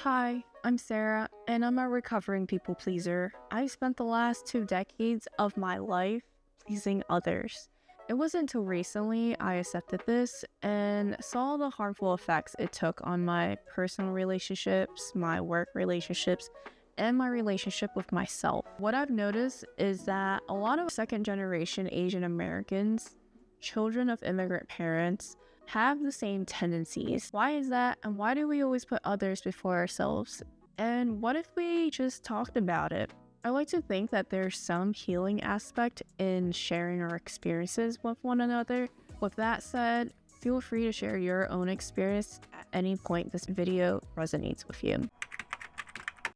Hi, I'm Sarah, and I'm a recovering people pleaser. I've spent the last 2 decades of my life pleasing others. It wasn't until recently I accepted this and saw the harmful effects it took on my personal relationships, my work relationships, and my relationship with myself. What I've noticed is that a lot of second generation Asian Americans, children of immigrant parents, have the same tendencies. Why is that? And why do we always put others before ourselves? And what if we just talked about it? I like to think that there's some healing aspect in sharing our experiences with one another. With that said, feel free to share your own experience at any point this video resonates with you.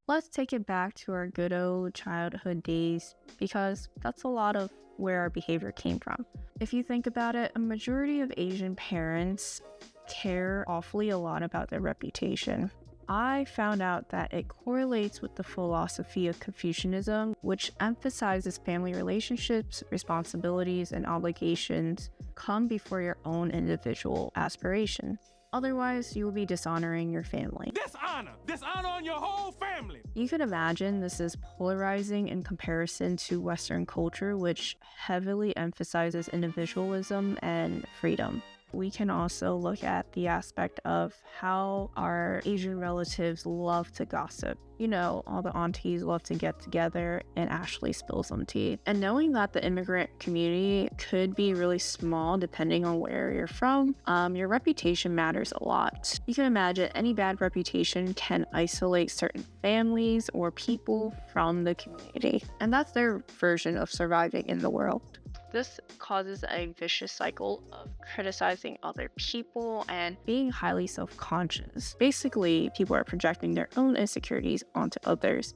Let's take it back to our good old childhood days, because that's a lot of where our behavior came from. If you think about it, a majority of Asian parents care awfully a lot about their reputation. I found out that it correlates with the philosophy of Confucianism, which emphasizes family relationships, responsibilities, and obligations come before your own individual aspirations. Otherwise, you will be dishonoring your family. Dishonor on your whole family. You can imagine this is polarizing in comparison to Western culture, which heavily emphasizes individualism and freedom. We can also look at the aspect of how our Asian relatives love to gossip. You know, all the aunties love to get together and actually spill some tea. And knowing that the immigrant community could be really small depending on where you're from, your reputation matters a lot. You can imagine any bad reputation can isolate certain families or people from the community. And that's their version of surviving in the world. This causes a vicious cycle of criticizing other people and being highly self-conscious. Basically, people are projecting their own insecurities onto others.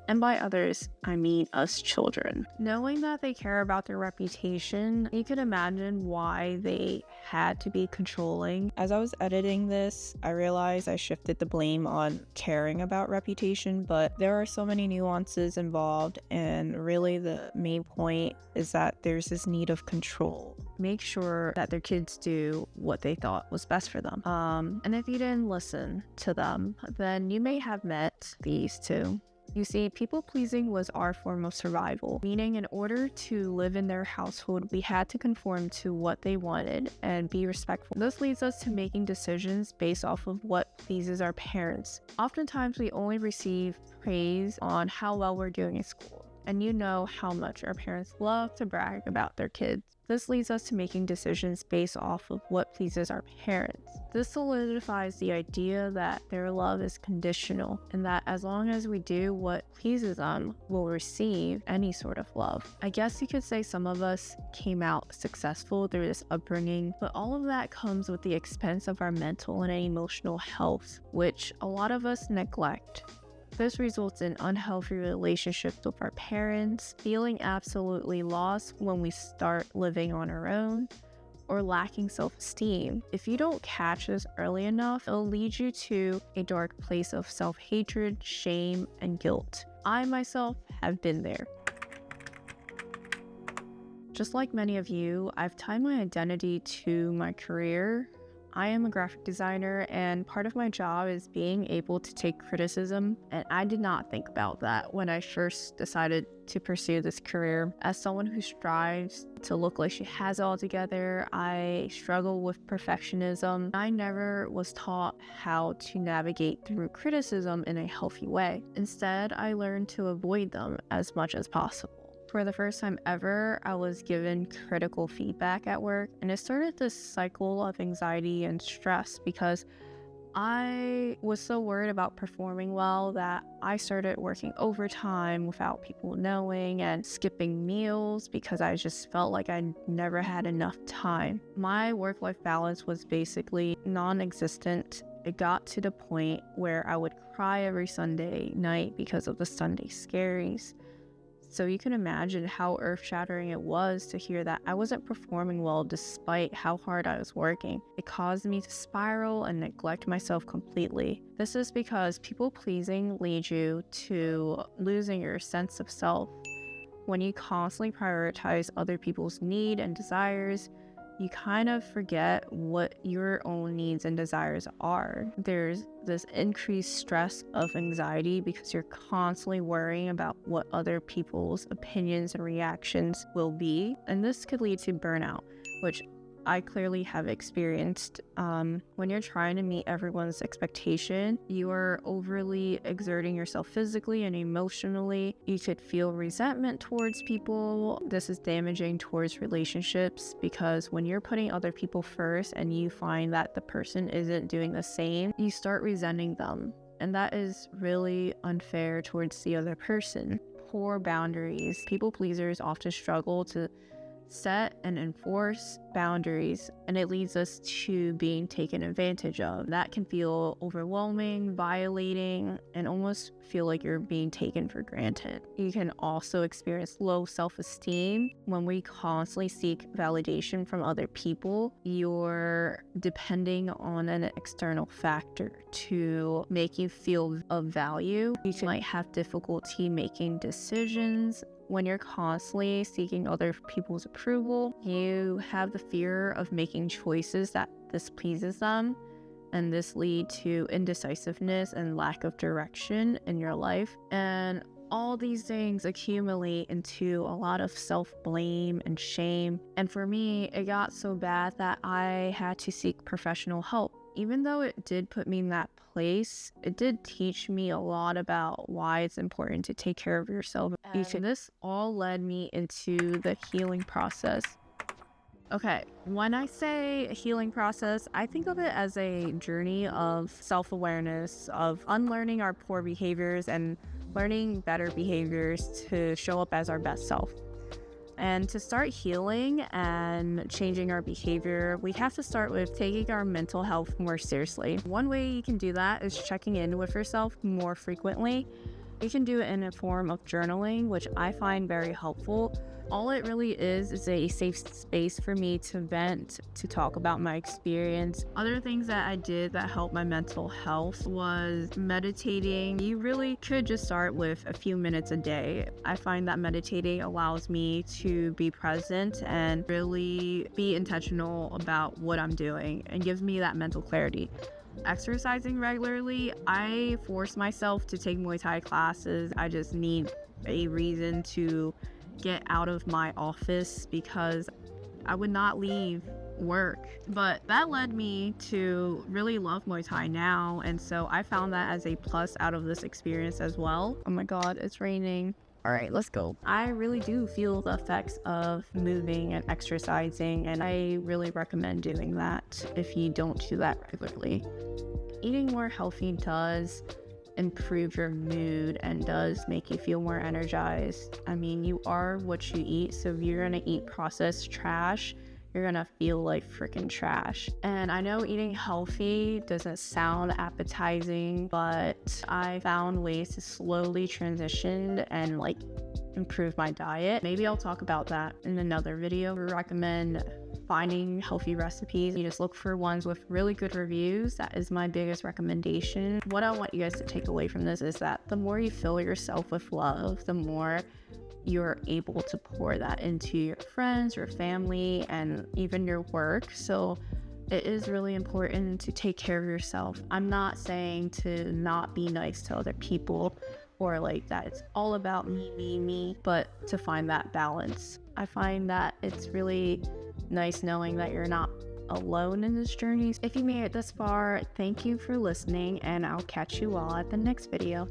And by others, I mean us children. Knowing that they care about their reputation, you can imagine why they had to be controlling. As I was editing this, I realized I shifted the blame on caring about reputation, but there are so many nuances involved, and really the main point is that there's this need of control. Make sure that their kids do what they thought was best for them. And if you didn't listen to them, then you may have met these two. You see, people-pleasing was our form of survival, meaning in order to live in their household, we had to conform to what they wanted and be respectful. This leads us to making decisions based off of what pleases our parents. Oftentimes, we only receive praise on how well we're doing in school, and you know how much our parents love to brag about their kids. This leads us to making decisions based off of what pleases our parents. This solidifies the idea that their love is conditional, and that as long as we do what pleases them, we'll receive any sort of love. I guess you could say some of us came out successful through this upbringing, but all of that comes with the expense of our mental and emotional health, which a lot of us neglect. This results in unhealthy relationships with our parents, feeling absolutely lost when we start living on our own, or lacking self-esteem. If you don't catch this early enough, it'll lead you to a dark place of self-hatred, shame, and guilt. I myself have been there. Just like many of you, I've tied my identity to my career. I am a graphic designer, and part of my job is being able to take criticism, and I did not think about that when I first decided to pursue this career. As someone who strives to look like she has it all together, I struggle with perfectionism. I never was taught how to navigate through criticism in a healthy way. Instead, I learned to avoid them as much as possible. For the first time ever, I was given critical feedback at work, and it started this cycle of anxiety and stress because I was so worried about performing well that I started working overtime without people knowing and skipping meals because I just felt like I never had enough time. My work-life balance was basically non-existent. It got to the point where I would cry every Sunday night because of the Sunday scaries. So you can imagine how earth-shattering it was to hear that I wasn't performing well despite how hard I was working. It caused me to spiral and neglect myself completely. This is because people-pleasing leads you to losing your sense of self. When you constantly prioritize other people's needs and desires, you kind of forget what your own needs and desires are. There's this increased stress of anxiety because you're constantly worrying about what other people's opinions and reactions will be. And this could lead to burnout, which I clearly have experienced. When you're trying to meet everyone's expectation, you are overly exerting yourself physically and emotionally. You could feel resentment towards people. This is damaging towards relationships because when you're putting other people first and you find that the person isn't doing the same, you start resenting them. And that is really unfair towards the other person. Poor boundaries. People pleasers often struggle to set and enforce boundaries, and it leads us to being taken advantage of. That can feel overwhelming, violating, and almost feel like you're being taken for granted. You can also experience low self-esteem. When we constantly seek validation from other people, you're depending on an external factor to make you feel of value. You might have difficulty making decisions. When you're constantly seeking other people's approval, you have the fear of making choices that displeases them, and this lead to indecisiveness and lack of direction in your life. And all these things accumulate into a lot of self-blame and shame. And for me, it got so bad that I had to seek professional help. Even though it did put me in that place, it did teach me a lot about why it's important to take care of yourself. And this all led me into the healing process. Okay, when I say healing process, I think of it as a journey of self-awareness, of unlearning our poor behaviors and learning better behaviors to show up as our best self. And to start healing and changing our behavior, we have to start with taking our mental health more seriously. One way you can do that is checking in with yourself more frequently. You can do it in a form of journaling, which I find very helpful. All it really is a safe space for me to vent, to talk about my experience. Other things that I did that helped my mental health was meditating. You really could just start with a few minutes a day. I find that meditating allows me to be present and really be intentional about what I'm doing and gives me that mental clarity. Exercising regularly, I force myself to take Muay Thai classes. I just need a reason to get out of my office because I would not leave work. But that led me to really love Muay Thai now, and so I found that as a plus out of this experience as well. Oh my god, it's raining. All right, let's go. I really do feel the effects of moving and exercising, and I really recommend doing that if you don't do that regularly. Eating more healthy does improve your mood and does make you feel more energized. I mean, you are what you eat, so if you're gonna eat processed trash, you're gonna feel like freaking trash. And I know eating healthy doesn't sound appetizing, but I found ways to slowly transition and improve my diet. Maybe I'll talk about that in another video. I recommend finding healthy recipes. You just look for ones with really good reviews. That is my biggest recommendation. What I want you guys to take away from this is that the more you fill yourself with love, the more you're able to pour that into your friends, your family, and even your work. So it is really important to take care of yourself. I'm not saying to not be nice to other people or that it's all about me, but to find that balance. I find that it's really nice knowing that you're not alone in this journey. If you made it this far, thank you for listening, and I'll catch you all at the next video.